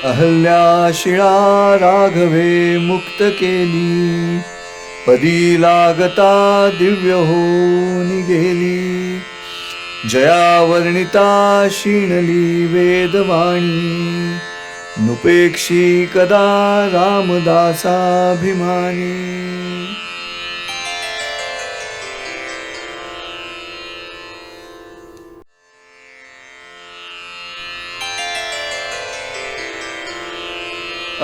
अहल्या शिळा राघवे मुक्त केली, पदी लागता दिव्य होऊन गेली. जया वर्णिता शिणली वेदवाणी, नुपेक्षी कदा रामदासाभिमानी.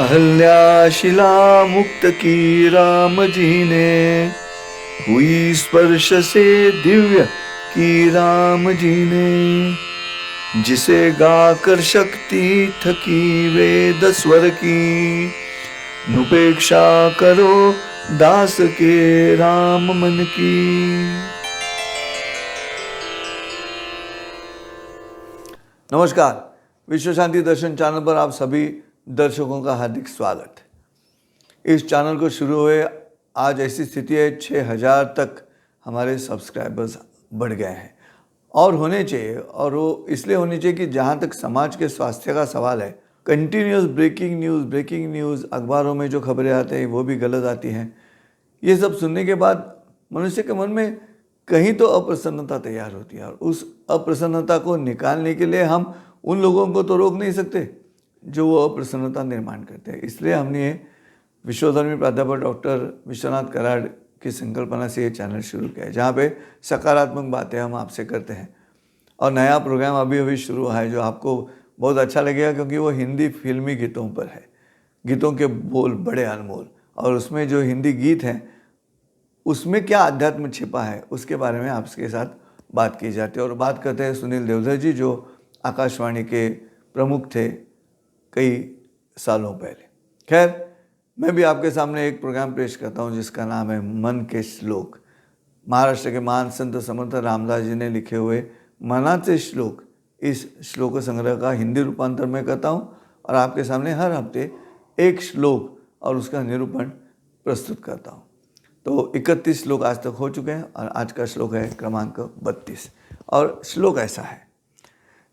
अहल्या शिला मुक्त की राम जी ने, हुई स्पर्श से दिव्य की राम जी ने. जिसे गाकर शक्ति थकी वेद स्वर की, नुपेक्षा करो दास के राम मन की. नमस्कार, विश्व शांति दर्शन चैनल पर आप सभी दर्शकों का हार्दिक स्वागत. इस चैनल को शुरू हुए आज ऐसी स्थिति है 6000 तक हमारे सब्सक्राइबर्स बढ़ गए हैं और होने चाहिए. और वो इसलिए होने चाहिए कि जहाँ तक समाज के स्वास्थ्य का सवाल है, कंटिन्यूस ब्रेकिंग न्यूज़ अखबारों में जो खबरें आते हैं वो भी गलत आती हैं. ये सब सुनने के बाद मनुष्य के मन में कहीं तो अप्रसन्नता तैयार होती है और उस अप्रसन्नता को निकालने के लिए हम उन लोगों को तो रोक नहीं सकते जो वो अप्रसन्नता निर्माण करते हैं. इसलिए हमने ये विश्वधर्मी प्राध्यापक डॉक्टर विश्वनाथ कराड़ की संकल्पना से ये चैनल शुरू किया है, जहाँ पे सकारात्मक बातें हम आपसे करते हैं. और नया प्रोग्राम अभी शुरू हुआ है जो आपको बहुत अच्छा लगेगा, क्योंकि वो हिंदी फिल्मी गीतों पर है. गीतों के बोल बड़े अनमोल, और उसमें जो हिंदी गीत हैं उसमें क्या अध्यात्म छिपा है उसके बारे में आपके साथ बात की जाती है. और बात करते हैं सुनील देवधर जी, जो आकाशवाणी के प्रमुख थे कई सालों पहले. खैर, मैं भी आपके सामने एक प्रोग्राम पेश करता हूं जिसका नाम है मन के श्लोक. महाराष्ट्र के महान संत समर्थ रामदास जी ने लिखे हुए मनाचे श्लोक, इस श्लोक संग्रह का हिंदी रूपांतर मैं करता हूं और आपके सामने हर हफ्ते एक श्लोक और उसका निरूपण प्रस्तुत करता हूं. तो 31 श्लोक आज तक हो चुके हैं और आज का श्लोक है क्रमांक 32. और श्लोक ऐसा है,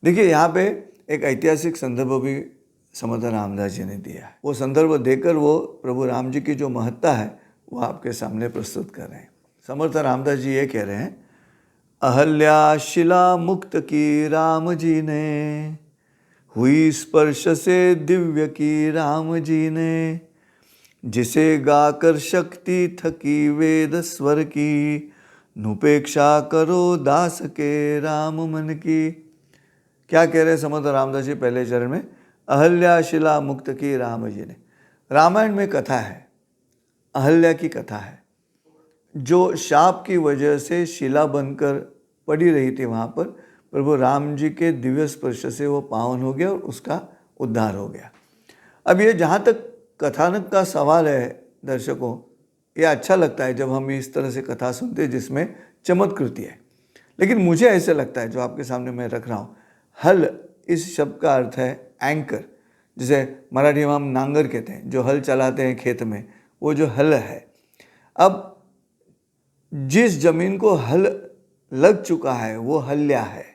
देखिए यहाँ पे एक ऐतिहासिक संदर्भ भी समर्थ रामदास जी ने दिया है. वो संदर्भ देकर वो प्रभु राम जी की जो महत्ता है वो आपके सामने प्रस्तुत कर रहे हैं. समर्थ रामदास जी ये कह रहे हैं, अहल्या शिला मुक्त की राम जी ने, हुई स्पर्श से दिव्य की राम जी ने. जिसे गाकर शक्ति थकी वेद स्वर की, नुपेक्षा करो दास के राम मन की. क्या कह रहे हैं समर्थ रामदास जी पहले चरण में? अहल्या शिला मुक्त की राम जी ने. रामायण में कथा है, अहल्या की कथा है, जो शाप की वजह से शिला बनकर पड़ी रही थी. वहाँ पर प्रभु राम जी के दिव्य स्पर्श से वो पावन हो गया और उसका उद्धार हो गया. अब ये जहाँ तक कथानक का सवाल है दर्शकों, ये अच्छा लगता है जब हम इस तरह से कथा सुनते हैं जिसमें चमत्कृति है. लेकिन मुझे ऐसे लगता है, जो आपके सामने मैं रख रहा हूँ, हल इस शब्द का अर्थ है एंकर, जिसे मराठी में हम नांगर कहते हैं, जो हल चलाते हैं खेत में, वो जो हल है. अब जिस जमीन को हल लग चुका है वो हल्या है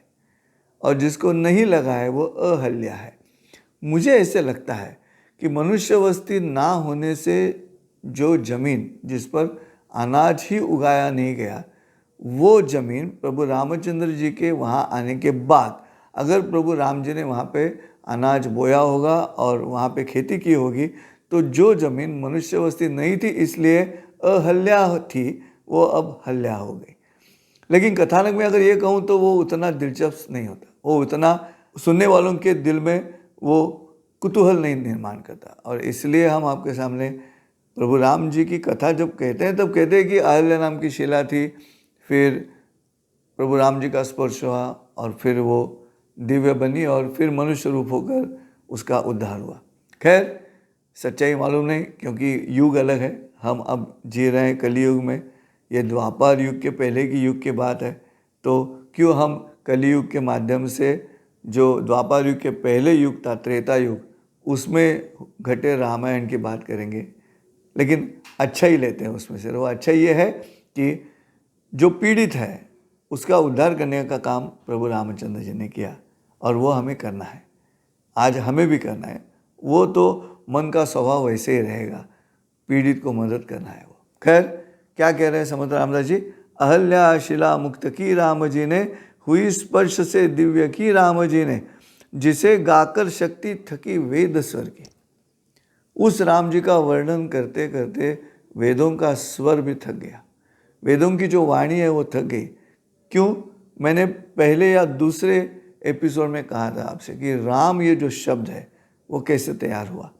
और जिसको नहीं लगा है वो अहल्या है. मुझे ऐसे लगता है कि मनुष्य वस्ती ना होने से जो जमीन जिस पर अनाज ही उगाया नहीं गया, वो जमीन प्रभु रामचंद्र जी के वहाँ आने के बाद अगर प्रभु राम जी ने वहाँ पे अनाज बोया होगा और वहाँ पे खेती की होगी, तो जो ज़मीन मनुष्य वस्ती नहीं थी इसलिए अहल्या थी, वो अब हल्या हो गई. लेकिन कथानक में अगर ये कहूँ तो वो उतना दिलचस्प नहीं होता, वो उतना सुनने वालों के दिल में वो कुतूहल नहीं निर्माण करता. और इसलिए हम आपके सामने प्रभु राम जी की कथा जब कहते हैं तब कहते हैं कि अहल्या नाम की शिला थी, फिर प्रभु राम जी का स्पर्श हुआ और फिर वो दिव्य बनी और फिर मनुष्य रूप होकर उसका उद्धार हुआ. खैर, सच्चाई मालूम नहीं, क्योंकि युग अलग है. हम अब जी रहे हैं कलयुग में. ये द्वापर युग के पहले की युग की बात है, तो क्यों हम कलयुग के माध्यम से जो द्वापर युग के पहले युग था, त्रेता युग, उसमें घटे रामायण की बात करेंगे. लेकिन अच्छा ही लेते हैं उसमें से. वो अच्छा ये है कि जो पीड़ित है उसका उद्धार करने का काम प्रभु रामचंद्र जी ने किया और वो हमें करना है. आज हमें भी करना है. वो तो मन का स्वभाव वैसे ही रहेगा, पीड़ित को मदद करना है वो। खैर, क्या कह रहे हैं समर्थ रामदास जी? अहल्या शिला मुक्त की राम जी ने, हुई स्पर्श से दिव्य की राम जी ने, जिसे गाकर शक्ति थकी वेद स्वर की। उस राम जी का वर्णन करते करते वेदों का स्वर भी थक गया, वेदों की जो वाणी है वो थक गई। क्यों? मैंने पहले या दूसरे एपिसोड में कहा था आपसे कि राम ये जो शब्द है वो कैसे तैयार हुआ।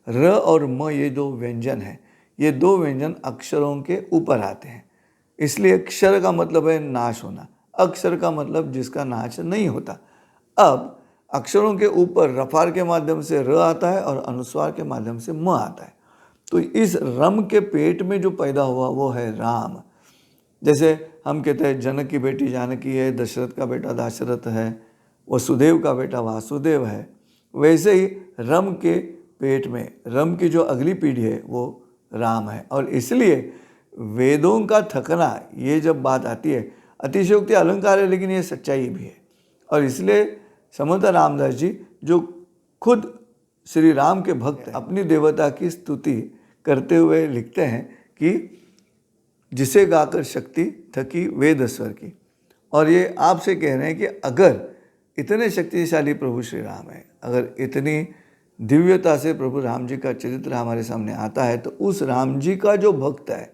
र और म ये दो व्यंजन है, ये दो व्यंजन अक्षरों के ऊपर आते हैं, इसलिए अक्षर का मतलब है नाश होना, अक्षर का मतलब जिसका नाश नहीं होता। अब अक्षरों के ऊपर रफार के माध्यम से र आता है और अनुस्वार के माध्यम से म आता है। तो इस रम के पेट में जो पैदा हुआ वो है राम। जैसे हम कहते हैं जनक की बेटी जानकी है, दशरथ का बेटा दाशरथ है, वसुदेव का बेटा वासुदेव है, वैसे ही रम के पेट में रम की जो अगली पीढ़ी है वो राम है। और इसलिए वेदों का थकना, ये जब बात आती है, अतिशयोक्ति अलंकार है लेकिन ये सच्चाई भी है। और इसलिए समर्थ रामदास जी जो खुद श्री राम के भक्त हैं, अपनी देवता की स्तुति करते हुए लिखते हैं कि जिसे गाकर शक्ति थकी वेद स्वर की। और ये आपसे कह रहे हैं कि अगर इतने शक्तिशाली प्रभु श्री राम है, अगर इतनी दिव्यता से प्रभु राम जी का चरित्र हमारे सामने आता है, तो उस राम जी का जो भक्त है,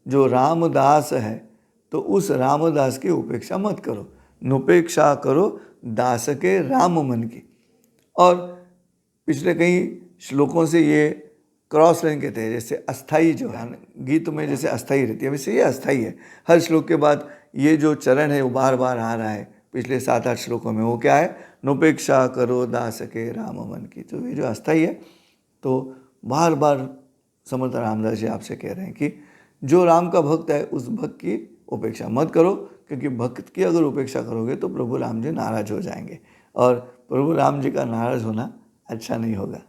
जो रामदास है, तो उस रामदास की उपेक्षा मत करो, नुपेक्षा करो दास के राम मन की। और पिछले कई श्लोकों से ये क्रॉस लाइन कहते हैं, जैसे अस्थाई जो है गीत में जैसे अस्थाई रहती है, वैसे ये अस्थाई है। हर श्लोक के बाद ये जो चरण है वो बार बार आ रहा है पिछले 7-8 श्लोकों में। वो क्या है? नुपेक्षा करो दास के राम मन की। तो ये जो अस्थाई है, तो बार बार समर्थ रामदास जी आपसे कह रहे हैं कि जो राम का भक्त है उस भक्त की उपेक्षा मत करो, क्योंकि भक्त की अगर उपेक्षा करोगे तो प्रभु राम जी नाराज हो जाएंगे, और प्रभु राम जी का नाराज होना अच्छा नहीं होगा।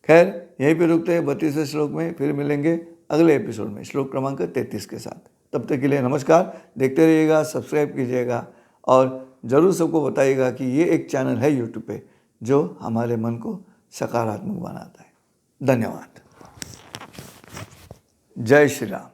खैर, यहीं पे रुकते हैं 32वें श्लोक में। फिर मिलेंगे अगले एपिसोड में श्लोक क्रमांक 33 के साथ। तब तक के लिए नमस्कार। देखते रहिएगा, सब्सक्राइब कीजिएगा और ज़रूर सबको बताइएगा कि ये एक चैनल है यूट्यूब पे जो हमारे मन को सकारात्मक बनाता है। धन्यवाद। जय श्री राम।